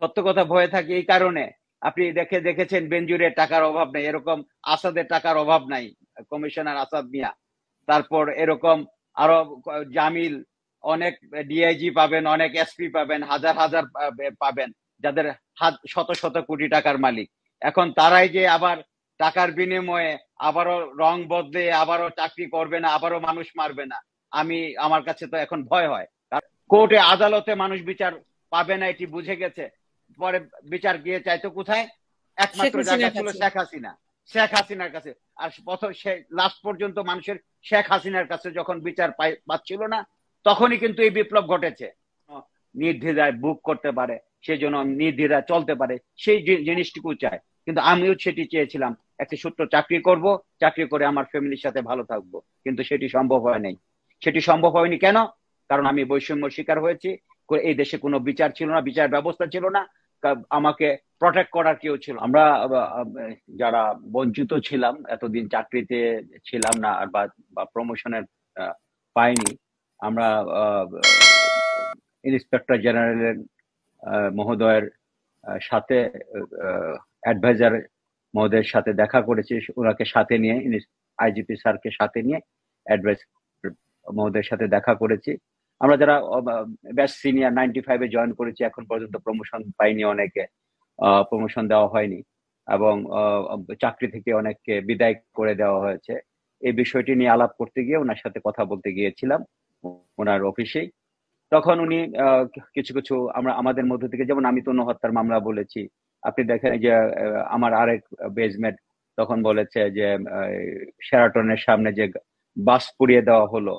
সত্য কথা ভয়ে থাকি এই কারণে, আপনি দেখেছেন বেনজুরের টাকার অভাব নেই, এরকম আসাদের টাকার অভাব নাই, কমিশনার আসাদ মিয়া। তারপর এরকম আরো জামিল, অনেক ডিআইজি পাবেন, অনেক এসপি পাবেন, হাজার হাজার পাবেন, যাদের শত শত কোটি টাকার মালিক। এখন তারাই যে আবার টাকার বিনিময়ে আবারও রং বদলে আবারও চাকরি করবে না, আবারও মানুষ মারবে না, আমার কাছে তো এখন ভয় হয়। কোর্টে আদালতে মানুষ বিচার পাবে না এটি বুঝে গেছে, পরে বিচার গিয়ে চাইতো কোথায়? শেখ একমাত্র জায়গা হাসিনার ছিল কাছে। শেখ হাসিনার কাছে। আর প্রথম লাস্ট পর্যন্ত মানুষের শেখ হাসিনার কাছে যখন বিচার পাচ্ছিল না, তখনই কিন্তু এই বিপ্লব ঘটেছে। নির্দ্বিধায় বুক করতে পারে, সেই জন্য নির্দ্বিধায় চলতে পারে, সেই জিনিসটুকু চায়। কিন্তু আমিও সেটি চেয়েছিলাম, একটি সূত্র চাকরি করব, চাকরি করে আমার ফ্যামিলির সাথে ভালো থাকবো, কিন্তু সেটি সম্ভব হয় নাই। সেটি সম্ভব হয়নি কেন? কারণ আমি বৈষম্য শিকার হয়েছি, এই দেশে কোনো বিচার ছিল না, বিচার ব্যবস্থা ছিল না, আমাকে প্রটেক্ট করার কেউ ছিল। আমরা যারা বঞ্চিত ছিলাম, এতদিন চাকরিতে ছিলাম না বা প্রমোশনের পাইনি, আমরা ইন্সপেক্টর জেনারেলের মহোদয়ের সাথে, অ্যাডভাইজার মহোদয়ের সাথে দেখা করেছি, ওনাকে সাথে নিয়ে, আইজিপি স্যারকে সাথে নিয়ে অ্যাডভাইস মহোদয়ের সাথে দেখা করেছি। আমরা যারা বেস্ট সিনিয়র 95-এ জয়েন করেছি, এখন পর্যন্ত প্রমোশন পাইনি, অনেকে প্রমোশন দেওয়া হয়নি, এবং চাকরি থেকে অনেককে বিদায় করে দেওয়া হয়েছে। এই বিষয়টি নিয়ে আলাপ করতে গিয়ে ওনার সাথে কথা বলতে গিয়েছিলাম ওনার অফিসেই। তখন উনি কিছু কিছু আমাদের মধ্যে থেকে, যেমন আমি তনু হত্যার মামলা বলেছি, আপনি দেখেন যে আমার আরেক বেজমেট তখন বলেছে যে শেরাটনের সামনে যে বাস পুড়িয়ে দেওয়া হলো,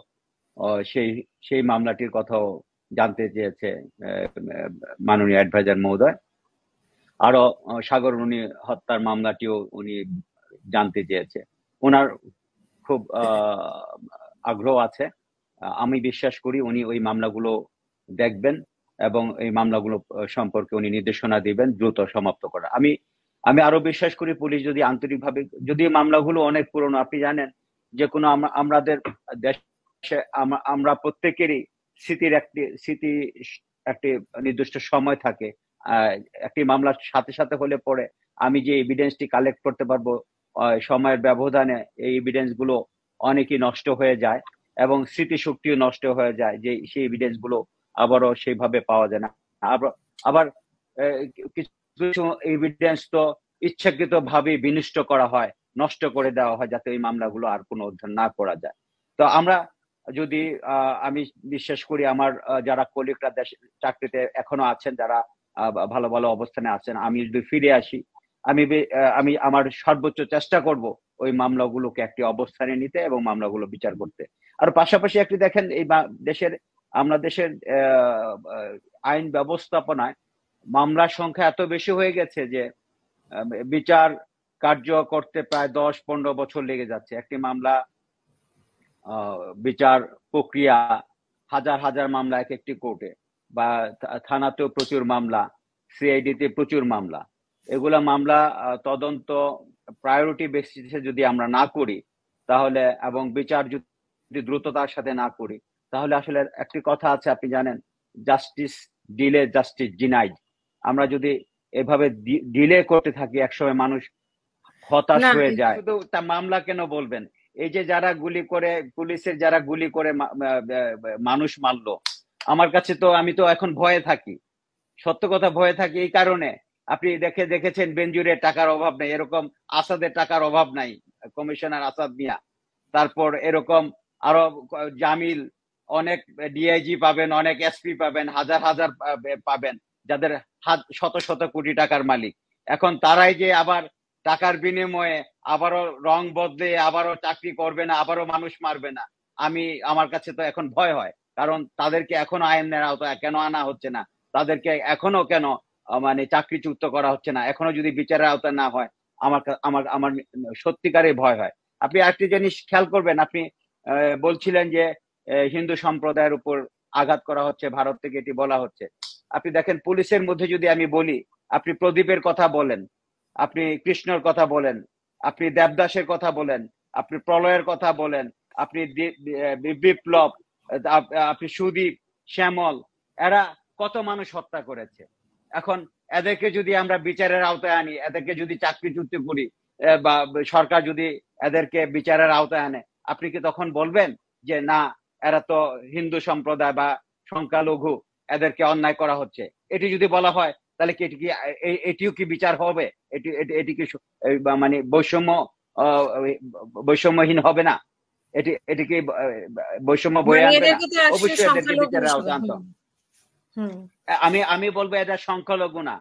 সেই সেই মামলাটির কথাও জানতে চেয়েছে মাননীয় অ্যাডভাইজার মহোদয়। আরো সাগররুনি হত্যার মামলাটিও উনি জানতে চেয়েছে। ওনার খুব আগ্রহ আছে, আমি বিশ্বাস করি উনি ওই মামলাগুলো দেখবেন এবং এই মামলাগুলো সম্পর্কে উনি নির্দেশনা দিবেন দ্রুত সমাপ্ত করা। আমি আরো বিশ্বাস করি পুলিশ যদি আন্তরিকভাবে, যদি মামলাগুলো অনেক পুরনো, আপনি জানেন যে কোনো আমাদের দেশে আমরা প্রত্যেকেরই স্মৃতি একটি নির্দিষ্ট সময় থাকে। একটি মামলার সাথে সাথে হলে পরে আমি যে এভিডেন্সটি কালেক্ট করতে পারবো, সময়ের ব্যবধানে এই এভিডেন্স গুলো অনেকই নষ্ট হয়ে যায় এবং স্মৃতিশক্তিও নষ্ট হয়ে যায়, যে সেই এভিডেন্স গুলো আবারও সেইভাবে পাওয়া যায় না। আবার কিছু এভিডেন্স তো ইচ্ছাকৃত ভাবে বিনষ্ট করা হয়, নষ্ট করে দেওয়া হয়, যাতে এই মামলাগুলো আর কোনো অধ্যয়ন না করা যায়। তো আমরা যদি আমি বিশ্বাস করি আমার যারা কলিগরা চাকরিতে এখনো আছেন, যারা ভালো ভালো অবস্থানে আছেন, আমি যদি ফিরে আসি, আমি আমার সর্বোচ্চ চেষ্টা করব ওই মামলাগুলোকে একটি অবস্থানে নিতে এবং মামলাগুলো বিচার করতে। আর পাশাপাশি একটি দেখেন, এই দেশের আইন ব্যবস্থাপনায় মামলার সংখ্যা এত বেশি হয়ে গেছে যে বিচার কার্য করতে প্রায় 10-15 বছর লেগে যাচ্ছে। একটি মামলা বিচার প্রক্রিয়া, হাজার হাজার মামলা এক একটি কোর্টে, বা থানাতেও প্রচুর মামলা, সিআইডিতে প্রচুর মামলা। এগুলা মামলা তদন্ত প্রায়োরিটি বেসিসে যদি আমরা না করি, তাহলে, এবং বিচার যদি দ্রুততার সাথে না করি, তাহলে আসলে একটি কথা আছে, আপনি জানেন, জাস্টিস ডিলে জাস্টিস ডিনাইড। আমরা যদি এভাবে ডিলে করতে থাকি, একসময় মানুষ হতাশ না, হয়ে যায়। শুধু তা মামলা কেন বলবেন, এই যে যারা গুলি করে, পুলিশের যারা গুলি করে মানুষ মারলো, আমার কাছে তো, আমি তো এখন ভয়ে থাকি, সত্য কথা ভয়ে থাকি এই কারণে, আপনি দেখেছেন বেনজুরের টাকার অভাব নেই, এরকম আসাদের টাকার অভাব নাই, কমিশনার আসাদ মিয়া। তারপর এরকম আরো জামিল, অনেক ডিআইজি পাবেন, অনেক এসপি পাবেন, হাজার হাজার পাবেন, যাদের শত শত কোটি টাকার মালিক। এখন তারাই যে আবার টাকার বিনিময়ে আবারও রং বদলে আবারও চাকরি করবে না, আবারও মানুষ মারবে না, আমার কাছে তো এখন ভয় হয়। কারণ তাদেরকে এখনো আইনের আওতায় কেন আনা হচ্ছে না, তাদেরকে এখনো কেন মানে চাকরিচ্যুত করা হচ্ছে না, এখনো যদি বিচারের আওতায় না হয়, আমার আমার আমার সত্যিকারের ভয় হয়। আপনি আরেকটি জিনিস খেয়াল করবেন, আপনি বলছিলেন যে হিন্দু সম্প্রদায়ের উপর আঘাত করা হচ্ছে, ভারত থেকে এটি বলা হচ্ছে। আপনি দেখেন পুলিশের মধ্যে যদি আমি বলি, আপনি প্রদীপের কথা বলেন, আপনি কৃষ্ণর কথা বলেন, আপনি দেবদাসের কথা বলেন, আপনি প্রলয়ের কথা বলেন, আপনি বিপ্লব, আপনি সুদীপ, শ্যামল, এরা কত মানুষ হত্যা করেছে। এখন এদেরকে যদি আমরা বিচারের আওতায় আনি, এদেরকে যদি চাকরিচ্যুত করি, বা সরকার যদি এদেরকে বিচারের আওতায় আনে, আপনি কি তখন বলবেন যে না, এরা তো হিন্দু সম্প্রদায় বা সংখ্যালঘু, এদেরকে অন্যায় করা হচ্ছে? এটি যদি বলা হয় তাহলে কি এটিও কি বিচার হবে? এটি এটি কি মানে বৈষম্যহীন হবে না? এটি কি বৈষম্য বয়ে মানে আনবে না? এদেরকে তো আসলে অবশ্যই এদেরকে সংখ্যালঘু বিচারের হিসেবে আওতায় আনতে হবে। হুম আমি বলবো এটা সংখ্যালঘু না।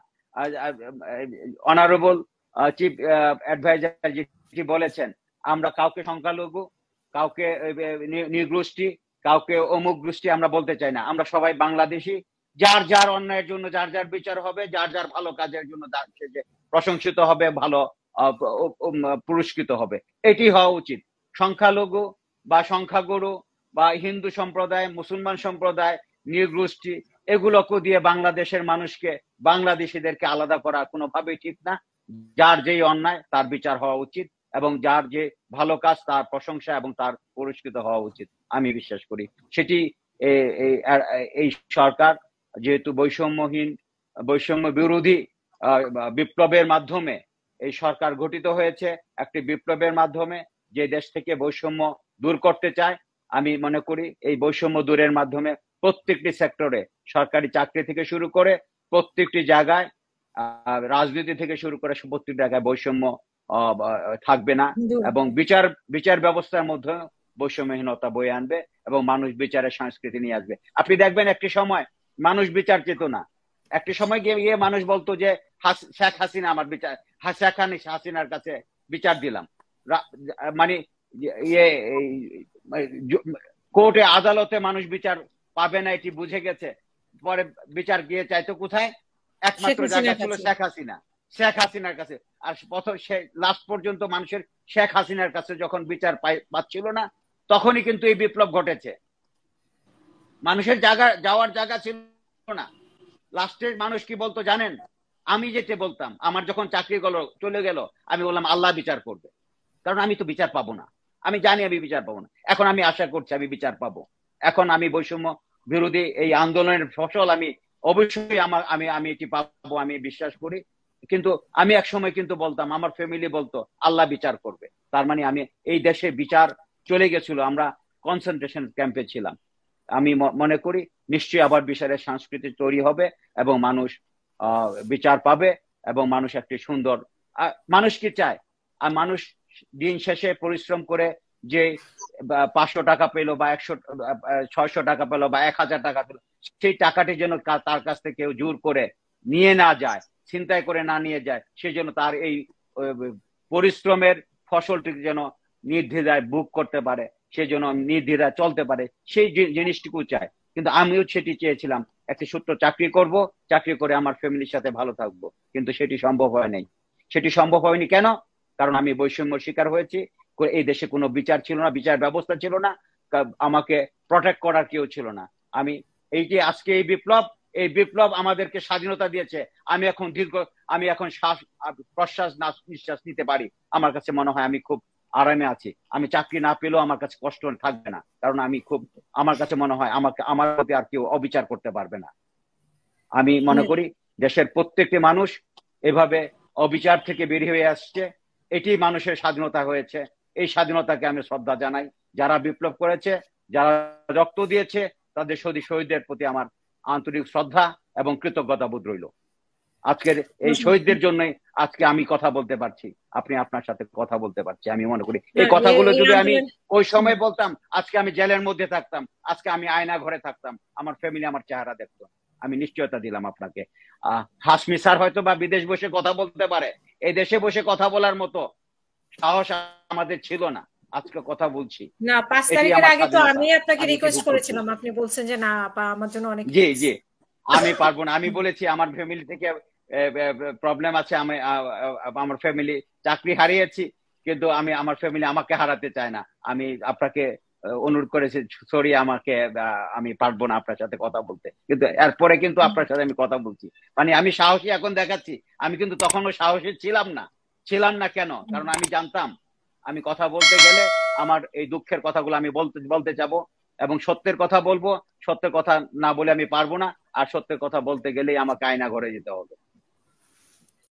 অনারেবল চিফ অ্যাডভাইজার যেটি বলেছেন, আমরা কাউকে সংখ্যালঘু, কাউকে নির্গোষ্ঠী, কাউকে অমুক গোষ্ঠী আমরা বলতে চাই না। আমরা সবাই বাংলাদেশি। যার যার অন্যায়ের জন্য যার যার বিচার হবে, যার যার ভালো কাজের জন্য সে যে প্রশংসিত হবে, ভালো পুরস্কৃত হবে, এটি হওয়া উচিত। সংখ্যালঘু বা সংখ্যাগুরু বা হিন্দু সম্প্রদায়, মুসলমান সম্প্রদায়, নির্গোষ্ঠী, এগুলোকে দিয়ে বাংলাদেশের মানুষকে, বাংলাদেশিদেরকে আলাদা করা কোনোভাবেই ঠিক না। যার যেই অন্যায় তার বিচার হওয়া উচিত, এবং যার যে ভালো কাজ তার প্রশংসা এবং তার পুরস্কৃত হওয়া উচিত, আমি বিশ্বাস করি। সেটি এই সরকার যেহেতু বৈষম্য বিরোধী বিপ্লবের মাধ্যমে এই সরকার গঠিত হয়েছে, একটি বিপ্লবের মাধ্যমে যে দেশ থেকে বৈষম্য দূর করতে চায়, আমি মনে করি এই বৈষম্য দূরের মাধ্যমে প্রত্যেকটি সেক্টরে, সরকারি চাকরি থেকে শুরু করে প্রত্যেকটি জায়গায়, রাজনীতি থেকে শুরু করে প্রত্যেকটি জায়গায় বৈষম্য থাকবে না, এবং বিচার ব্যবস্থার মধ্যে বৈষম্যহীনতা বয়ে আনবে, এবং মানুষ বিচারের সংস্কৃতি নিয়ে আসবে। আপনি দেখবেন একটি সময় মানুষ বিচার চেত না। একটি সময় গিয়ে মানুষ বলতো যে শেখ হাসিনা আমার বিচার, শেখ হাসিনার কাছে বিচার দিলাম, মানে কোর্টে আদালতে মানুষ বিচার পাবে না এটি বুঝে গেছে। পরে বিচার গিয়ে চাইতো কোথায়? একমাত্র জায়গা ছিল শেখ হাসিনার কাছে। আর সে লাস্ট পর্যন্ত মানুষের শেখ হাসিনার কাছে যখন বিচার পাচ্ছিল না, তখনই কিন্তু এই বিপ্লব ঘটেছে। মানুষের যাওয়ার জায়গা ছিল না। লাস্টে মানুষ কি বলতো জানেন? আমি যেটা বলতাম, আমার যখন চাকরি চলে গেল, আমি বললাম আল্লাহ বিচার করবে, কারণ আমি তো বিচার পাবো না। আমি জানি আমি বিচার পাবো না। এখন আমি আশা করছি আমি বিচার পাবো। এখন আমি বৈষম্য বিরোধী এই আন্দোলনের ফসল আমি অবশ্যই আমি এটি পাবো, আমি বিশ্বাস করি। কিন্তু আমি এক সময় কিন্তু বলতাম, আমার ফ্যামিলি বলতো আল্লাহ বিচার করবে। তার মানে আমি এই দেশে বিচার চলে গেছিল, আমরা কনসেন্ট্রেশন ক্যাম্পে ছিলাম। আমি মনে করি নিশ্চয়ই আবার বিচারের সংস্কৃতি তৈরি হবে, এবং মানুষ বিচার পাবে, এবং মানুষ একটি সুন্দর, মানুষ কি চায়? আর মানুষ দিন শেষে পরিশ্রম করে যে 500 টাকা পেলো, বা 600 টাকা পেলো, বা 1000 টাকা পেলো, সেই টাকাটি যেন তার কাছ থেকে কেউ জোর করে নিয়ে না যায়, ছিনতাই করে না নিয়ে যায়, সেজন্য তার এই পরিশ্রমের ফসলটি যেন নির্দ্বিধায় বুক করতে পারে, সেজন্য নির্দ্বিধায় চলতে পারে, সেই জিনিসটুকু চায়। কিন্তু আমিও সেটি চেয়েছিলাম, একটি সূত্র চাকরি করব, চাকরি করে আমার ফ্যামিলির সাথে ভালো থাকবো, কিন্তু সেটি সম্ভব হয় নাই। সেটি সম্ভব হয়নি কেন? কারণ আমি বৈষম্যের শিকার হয়েছি। এই দেশে কোনো বিচার ছিল না, বিচার ব্যবস্থা ছিল না, আমাকে প্রটেক্ট করার কেউ ছিল না। এই যে আজকে এই বিপ্লব আমাদেরকে স্বাধীনতা দিয়েছে। আমি এখন প্রশ্বাস নিঃশ্বাস নিতে পারি। আমার কাছে মনে হয় আমি খুব আরামে আছি। আমি চাকরি না পেলেও আমার কাছে কষ্ট থাকবে না, কারণ আমার কাছে মনে হয় আমার প্রতি আর কেউ অবিচার করতে পারবে না। আমি মনে করি দেশের প্রত্যেকটি মানুষ এভাবে অবিচার থেকে বেরিয়ে হয়ে আসছে, এটি মানুষের স্বাধীনতা হয়েছে। এই স্বাধীনতাকে আমি শ্রদ্ধা জানাই। যারা বিপ্লব করেছে, যারা রক্ত দিয়েছে, তাদের শহীদদের প্রতি আমার আন্তরিক শ্রদ্ধা এবং কৃতজ্ঞতা বোধ রইল। আজকের এই শহীদদের জন্যই আজকে আমি কথা বলতে পারছি, আপনি আপনার সাথে কথা বলতে পারছি। আমি মনে করি এই কথাগুলো যদি আমি ওই সময় বলতাম, আজকে আমি জেলের মধ্যে থাকতাম, আজকে আমি আয়না ঘরে থাকতাম, আমার ফ্যামিলি আমার চেহারা দেখতো। আমি নিশ্চয়তা দিলাম আপনাকে। হাসমি স্যার হয়তো বা বিদেশ বসে কথা বলতে পারে, এই দেশে বসে কথা বলার মতো সাহস আমাদের ছিল না। আজকে কথা বলছি না, 5 তারিখের আগে তো আমি আপনাকে রিকোয়েস্ট করেছিলাম, আপনি বলছেন যে না আপা আমার জন্য অনেক। জি আমি পারবো না। আমি বলেছি আমার ফ্যামিলি থেকে প্রবলেম আছে, আমি আমার ফ্যামিলি চাকরি হারিয়েছি, কিন্তু আমার ফ্যামিলি আমাকে হারাতে চায় না। আমি আপনাকে অনুরোধ করেছি, সরি আমি পারবো না আপনার সাথে কথা বলতে, কিন্তু এরপরে কিন্তু আপনার সাথে আমি কথা বলছি। মানে আমি সাহসী এখন দেখাচ্ছি। আমি কিন্তু তখনও সাহসী ছিলাম না। কেন? কারণ আমি জানতাম আমি কথা বলতে গেলে আমার এই দুঃখের কথাগুলো আমি বলতে যাব, এবং সত্যের কথা বলবো। সত্যের কথা না বলে আমি পারবো না, আর সত্যের কথা বলতে গেলেই আমাকে আয়না ঘরে যেতে হবে।